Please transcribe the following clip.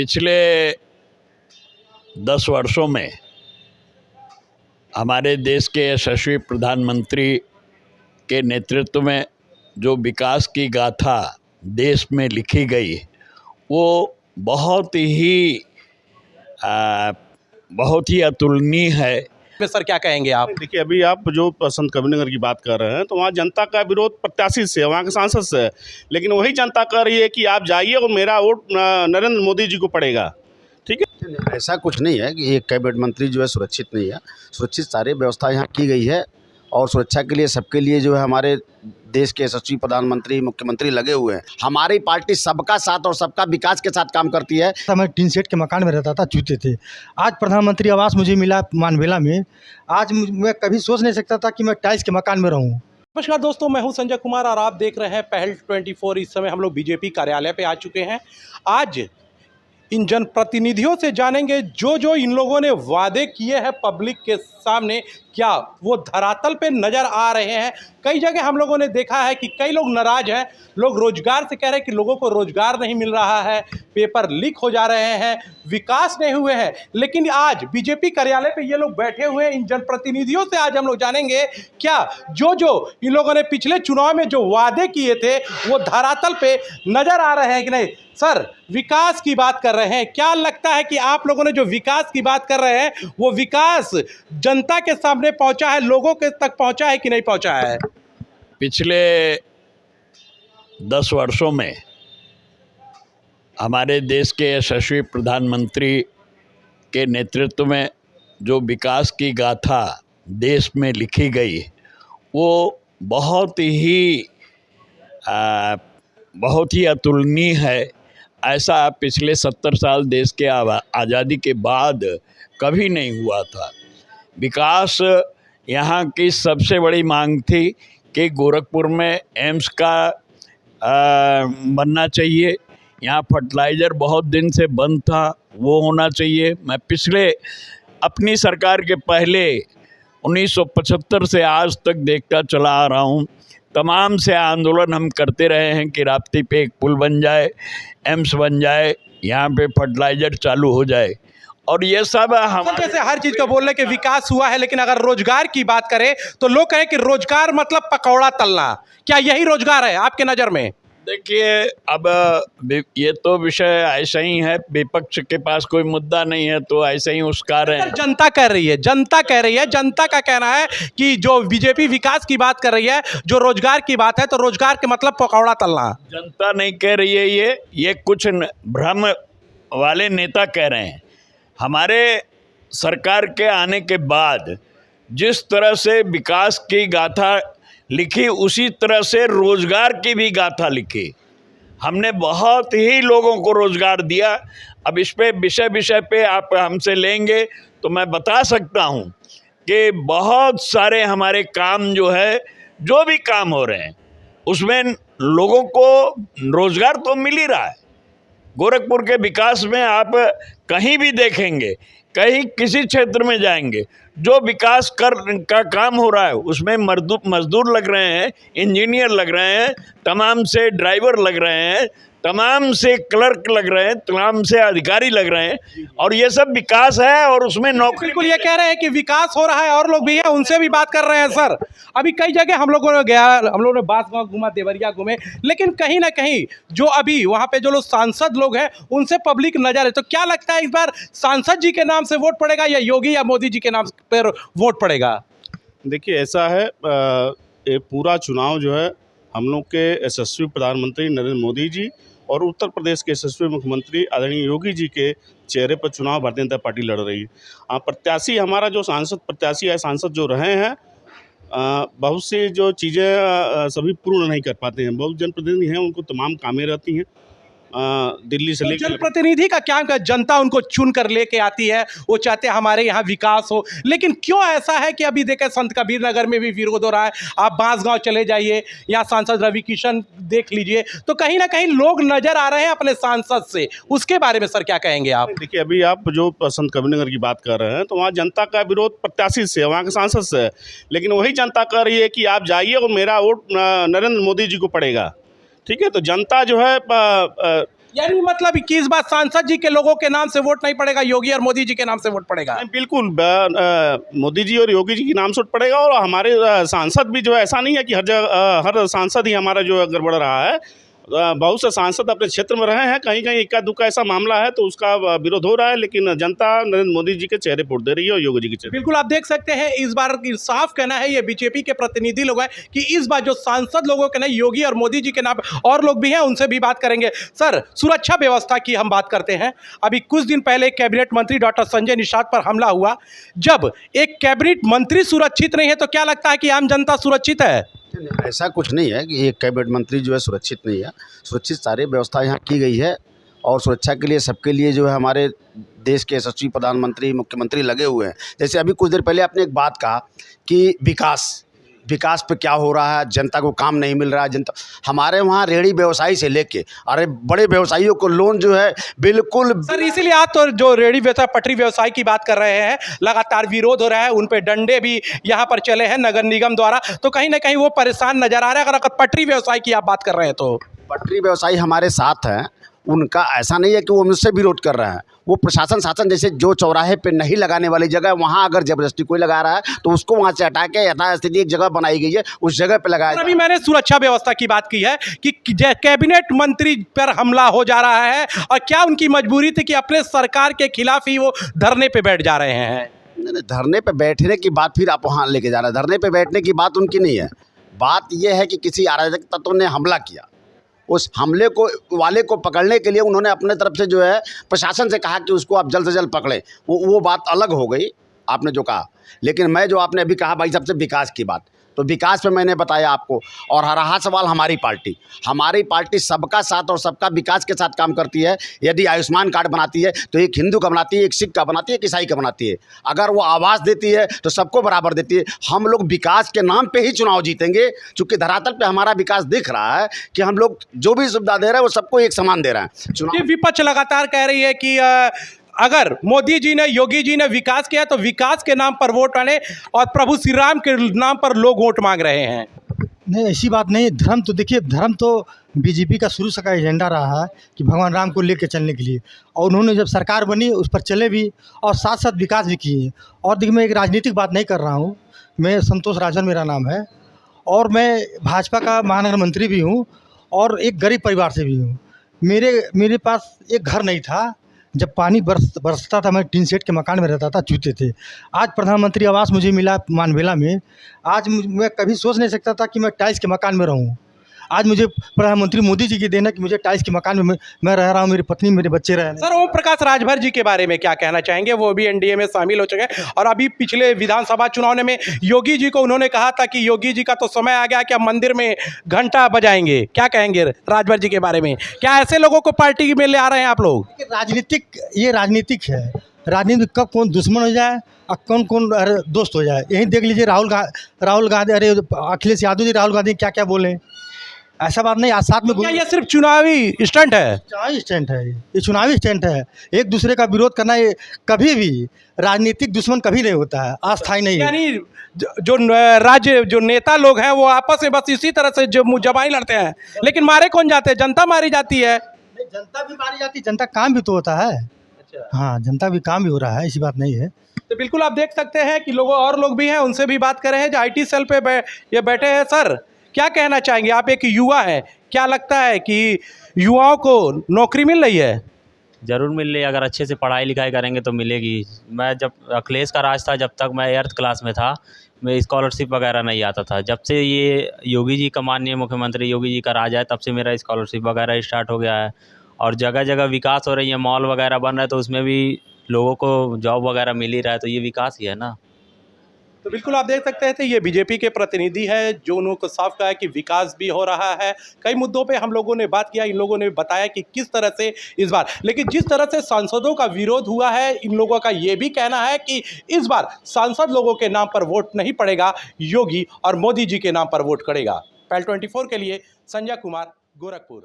पिछले 10 वर्षों में हमारे देश के यशस्वी प्रधानमंत्री के नेतृत्व में जो विकास की गाथा देश में लिखी गई वो बहुत ही अतुलनीय है। सर क्या कहेंगे आप? देखिए, अभी आप जो संत कबीरनगर की बात कर रहे हैं तो वहाँ जनता का विरोध प्रत्याशी से, वहाँ के सांसद से है, लेकिन वही जनता कह रही है कि आप जाइए और मेरा वोट नरेंद्र मोदी जी को पड़ेगा। ठीक है, ऐसा कुछ नहीं है कि एक कैबिनेट मंत्री जो है सुरक्षित नहीं है। सुरक्षित सारी व्यवस्था यहाँ की गई है और सुरक्षा के लिए सबके लिए जो है हमारे देश के यशस्वी प्रधानमंत्री मुख्यमंत्री लगे हुए हैं। हमारी पार्टी सबका साथ और सबका विकास के साथ काम करती है। मैं टीन सेट के मकान में रहता था, चूते थे। आज प्रधानमंत्री आवास मुझे मिला मानवेला में। आज मैं कभी सोच नहीं सकता था कि मैं टाइल्स के मकान में रहूं। नमस्कार दोस्तों, मैं हूं संजय कुमार और आप देख रहे हैं पहल 24। इस समय हम लोग बीजेपी कार्यालय पे आ चुके हैं। आज इन जनप्रतिनिधियों से जानेंगे जो इन लोगों ने वादे किए हैं पब्लिक के सामने, क्या वो धरातल पे नज़र आ रहे हैं। कई जगह हम लोगों ने देखा है कि कई लोग नाराज हैं, लोग रोजगार से कह रहे हैं कि लोगों को रोजगार नहीं मिल रहा है, पेपर लीक हो जा रहे हैं, विकास नहीं हुए हैं। लेकिन आज बीजेपी कार्यालय पे ये लोग बैठे हुए हैं। इन जनप्रतिनिधियों से आज हम लोग जानेंगे क्या जो इन लोगों ने पिछले चुनाव में जो वादे किए थे वो धरातल पे नज़र आ रहे हैं कि नहीं। सर, विकास की बात कर रहे हैं, क्या लगता है कि आप लोगों ने जो विकास की बात कर रहे हैं वो विकास जनता के सामने पहुंचा है, लोगों के तक पहुंचा है कि नहीं पहुंचा है? पिछले 10 वर्षों में हमारे देश के यशस्वी प्रधानमंत्री के नेतृत्व में जो विकास की गाथा देश में लिखी गई वो बहुत ही अतुलनीय है। ऐसा पिछले 70 साल देश के आज़ादी के बाद कभी नहीं हुआ था। विकास यहाँ की सबसे बड़ी मांग थी कि गोरखपुर में एम्स का बनना चाहिए। यहाँ फर्टिलाइज़र बहुत दिन से बंद था, वो होना चाहिए। मैं पिछले अपनी सरकार के पहले 1975 से आज तक देखता चला आ रहा हूँ। तमाम से आंदोलन हम करते रहे हैं कि राप्ती पे एक पुल बन जाए, एम्स बन जाए, यहाँ पे फर्टिलाइज़र चालू हो जाए। और ये सब हम जैसे हर चीज़ का बोल रहे कि विकास हुआ है, लेकिन अगर रोजगार की बात करें तो लोग कहें कि रोजगार मतलब पकौड़ा तलना। क्या यही रोजगार है आपके नज़र में? देखिए, अब ये तो विषय ऐसा ही है, विपक्ष के पास कोई मुद्दा नहीं है तो ऐसे ही उसका रहे हैं। जनता कह रही है, जनता का कहना है कि जो बीजेपी विकास की बात कर रही है, जो रोजगार की बात है, तो रोजगार के मतलब पकौड़ा तलना। जनता नहीं कह रही है, ये कुछ भ्रम वाले नेता कह रहे हैं। हमारे सरकार के आने के बाद जिस तरह से विकास की गाथा लिखी, उसी तरह से रोजगार की भी गाथा लिखी। हमने बहुत ही लोगों को रोजगार दिया। अब इस पे विषय पे आप हमसे लेंगे तो मैं बता सकता हूँ कि बहुत सारे हमारे काम जो भी काम हो रहे हैं उसमें लोगों को रोजगार तो मिल ही रहा है। गोरखपुर के विकास में आप कहीं भी देखेंगे, कहीं किसी क्षेत्र में जाएंगे, जो विकास का काम हो रहा है उसमें मजदूर लग रहे हैं, इंजीनियर लग रहे हैं, तमाम से ड्राइवर लग रहे हैं, तमाम से क्लर्क लग रहे हैं, तमाम से अधिकारी लग रहे हैं, और ये सब विकास है। और उसमें नौकरी, बिल्कुल ये कह रहे हैं कि विकास हो रहा है। और लोग भी हैं, उनसे भी बात कर रहे हैं। सर, अभी कई जगह हम लोगों ने बांसगांव घूमा, देवरिया घूमे, लेकिन कहीं ना कहीं जो अभी वहाँ पे जो लोग सांसद लोग हैं उनसे पब्लिक नजर है। तो क्या लगता है इस बार सांसद जी के नाम से वोट पड़ेगा या योगी या मोदी जी के नाम पर वोट पड़ेगा? देखिए, ऐसा है, ये पूरा चुनाव जो है हम लोग के यशस्वी प्रधानमंत्री नरेंद्र मोदी जी और उत्तर प्रदेश के यशस्वी मुख्यमंत्री आदरणीय योगी जी के चेहरे पर चुनाव भारतीय जनता पार्टी लड़ रही है। प्रत्याशी हमारा जो सांसद जो रहे हैं, बहुत सी जो चीज़ें सभी पूर्ण नहीं कर पाते हैं। बहुत जनप्रतिनिधि हैं, उनको तमाम कामें रहती हैं दिल्ली से लेकर। जनप्रतिनिधि का क्या, जनता उनको चुन कर लेके आती है, वो चाहते हैं हमारे यहाँ विकास हो। लेकिन क्यों ऐसा है कि अभी देखें संत कबीर नगर में भी विरोध हो रहा है, आप बांसगांव चले जाइए, यहाँ सांसद रवि किशन देख लीजिए, तो कहीं ना कहीं लोग नजर आ रहे हैं अपने सांसद से। उसके बारे में सर क्या कहेंगे आप? देखिए, अभी आप जो संत कबीरनगर की बात कर रहे हैं तो वहाँ जनता का विरोध प्रत्याशी से, वहाँ के सांसद से है, लेकिन वही जनता कह रही है कि आप जाइए और मेरा वोट नरेंद्र मोदी जी को पड़ेगा। ठीक है, तो जनता जो है यानी मतलब कि इस बार सांसद जी के लोगों के नाम से वोट नहीं पड़ेगा, योगी और मोदी जी के नाम से वोट पड़ेगा। नहीं, बिल्कुल मोदी जी और योगी जी की नाम से वोट पड़ेगा। और हमारे सांसद भी जो है, ऐसा नहीं है कि हर जगह हर सांसद ही हमारा जो है गड़बड़ रहा है। बहुत से सांसद अपने क्षेत्र में रहे हैं, कहीं कहीं इक्का दुक्का ऐसा मामला है तो उसका विरोध हो रहा है, लेकिन जनता नरेंद्र मोदी जी के चेहरे वोट दे रही है और योगी जी के चेहरे। बिल्कुल, आप देख सकते हैं इस बार साफ कहना है ये बीजेपी के प्रतिनिधि लोग हैं कि इस बार जो सांसद लोगों के नहीं, योगी और मोदी जी के नाम और लोग भी हैं, उनसे भी बात करेंगे। सर, सुरक्षा व्यवस्था की हम बात करते हैं। अभी कुछ दिन पहले कैबिनेट मंत्री डॉक्टर संजय निषाद पर हमला हुआ। जब एक कैबिनेट मंत्री सुरक्षित नहीं है तो क्या लगता है कि आम जनता सुरक्षित है? ऐसा कुछ नहीं है कि एक कैबिनेट मंत्री जो है सुरक्षित नहीं है। सुरक्षित सारी व्यवस्था यहाँ की गई है और सुरक्षा के लिए सबके लिए जो है हमारे देश के यशस्वी प्रधानमंत्री मुख्यमंत्री लगे हुए हैं। जैसे अभी कुछ देर पहले आपने एक बात कहा कि विकास पे क्या हो रहा है, जनता को काम नहीं मिल रहा है। जनता हमारे वहाँ रेहड़ी व्यवसायी से लेके अरे बड़े व्यवसायियों को लोन जो है बिल्कुल। सर, इसीलिए आप तो जो रेहड़ी व्यवसाय पटरी व्यवसाय की बात कर रहे हैं, लगातार विरोध हो रहा है, उन पे डंडे भी यहाँ पर चले हैं नगर निगम द्वारा, तो कहीं ना कहीं वो परेशान नजर आ रहा है। अगर पटरी व्यवसाय की आप बात कर रहे हैं तो पटरी व्यवसायी हमारे साथ हैं, उनका ऐसा नहीं है कि वो मुझसे विरोध कर रहे हैं। वो प्रशासन शासन जैसे जो चौराहे पे नहीं लगाने वाली जगह वहाँ अगर जबरदस्ती कोई लगा रहा है तो उसको वहाँ से हटा के यथास्थिति एक जगह बनाई गई है, उस जगह पे लगाया। अभी मैंने सुरक्षा व्यवस्था की बात की है कि कैबिनेट मंत्री पर हमला हो जा रहा है और क्या उनकी मजबूरी थी कि अपने सरकार के खिलाफ ही वो धरने पे बैठ जा रहे हैं? नहीं, धरने पे बैठने की बात फिर आप वहाँ लेके जा रहे हैं। धरने पे बैठने की बात उनकी नहीं है। बात यह है कि किसी अराजक तत्व ने हमला किया, उस हमले को वाले को पकड़ने के लिए उन्होंने अपने तरफ से जो है प्रशासन से कहा कि उसको आप जल्द से जल्द पकड़ें। वो बात अलग हो गई आपने जो कहा। लेकिन मैं जो आपने अभी कहा भाई सबसे विकास की बात, तो विकास पे मैंने बताया आपको। और रहा सवाल हमारी पार्टी सबका साथ और सबका विकास के साथ काम करती है। यदि आयुष्मान कार्ड बनाती है तो एक हिंदू का बनाती है, एक सिख का बनाती है, एक ईसाई का बनाती है। अगर वो आवाज़ देती है तो सबको बराबर देती है। हम लोग विकास के नाम पे ही चुनाव जीतेंगे, चूँकि धरातल पे हमारा विकास दिख रहा है कि हम लोग जो भी सुविधा दे रहे हैं वो सबको एक समान दे रहे हैं। चुनाव विपक्ष लगातार कह रही है कि अगर मोदी जी ने, योगी जी ने विकास किया तो विकास के नाम पर वोट आने और प्रभु श्री राम के नाम पर लोग वोट मांग रहे हैं। नहीं, ऐसी बात नहीं। धर्म तो देखिए, धर्म तो बीजेपी का शुरू से का एजेंडा रहा है कि भगवान राम को लेकर चलने के लिए, और उन्होंने जब सरकार बनी उस पर चले भी और साथ साथ विकास भी किए। और देखिए, मैं एक राजनीतिक बात नहीं कर रहा हूँ। मैं संतोष राजन मेरा नाम है और मैं भाजपा का महानगर मंत्री भी हूँ और एक गरीब परिवार से भी हूँ। मेरे पास एक घर नहीं था। जब पानी बरसता था मैं टीन शेड के मकान में रहता था, चूते थे। आज प्रधानमंत्री आवास मुझे मिला मानवेला में। आज मैं कभी सोच नहीं सकता था कि मैं टाइल्स के मकान में रहूं। आज मुझे प्रधानमंत्री मोदी जी की देन है कि मुझे टाइल्स के मकान में मैं रह रहा हूं, मेरी पत्नी मेरे बच्चे रह रहे हैं। सर, ओम प्रकाश राजभर जी के बारे में क्या कहना चाहेंगे? वो भी एनडीए में शामिल हो चुके हैं और अभी पिछले विधानसभा चुनाव में योगी जी को उन्होंने कहा था कि योगी जी का तो समय आ गया कि अब मंदिर में घंटा बजाएंगे। क्या कहेंगे राजभर जी के बारे में? क्या ऐसे लोगों को पार्टी में ले आ रहे हैं आप लोग? ये राजनीतिक है। राजनीति कब कौन दुश्मन हो जाए और कौन दोस्त हो जाए। यही देख लीजिए, राहुल गांधी, अरे अखिलेश यादव जी राहुल गांधी क्या क्या बोले। ऐसा बात नहीं। आज साथ में क्या ये सिर्फ चुनावी स्टंट है? चुनावी स्टंट है, ये चुनावी स्टंट है। एक दूसरे का विरोध करना ये कभी भी राजनीतिक दुश्मन कभी नहीं होता है, अस्थायी नहीं है। यानी जो नेता लोग हैं वो आपस में बस इसी तरह से जो जबाई लड़ते हैं, लेकिन मारे कौन जाते हैं? जनता मारी जाती है। जनता भी मारी जाती है, जनता काम भी तो होता है। हाँ, जनता भी काम भी हो रहा है, ऐसी बात नहीं है। तो बिल्कुल आप देख सकते हैं कि और लोग भी हैं, उनसे भी बात कर रहे हैं जो IT सेल पे ये बैठे हैं। सर, क्या कहना चाहेंगे? आप एक युवा हैं, क्या लगता है कि युवाओं को नौकरी मिल रही है? ज़रूर मिल रही है। अगर अच्छे से पढ़ाई लिखाई करेंगे तो मिलेगी। मैं जब अखिलेश का राज था, जब तक मैं 8th क्लास में था, मैं स्कॉलरशिप वगैरह नहीं आता था। जब से ये योगी जी का, माननीय मुख्यमंत्री योगी जी का राज है, तब से मेरा स्कॉलरशिप वगैरह स्टार्ट हो गया है और जगह जगह विकास हो रही है। मॉल वगैरह बन रहे हैं तो उसमें भी लोगों को जॉब वगैरह मिल ही रहा है, तो ये विकास ही है ना। तो बिल्कुल आप देख सकते हैं कि ये बीजेपी के प्रतिनिधि है जो उन्होंने साफ कहा है कि विकास भी हो रहा है। कई मुद्दों पे हम लोगों ने बात किया, इन लोगों ने बताया कि किस तरह से इस बार, लेकिन जिस तरह से सांसदों का विरोध हुआ है, इन लोगों का ये भी कहना है कि इस बार सांसद लोगों के नाम पर वोट नहीं पड़ेगा, योगी और मोदी जी के नाम पर वोट पड़ेगा। PAL 24 के लिए संजय कुमार, गोरखपुर।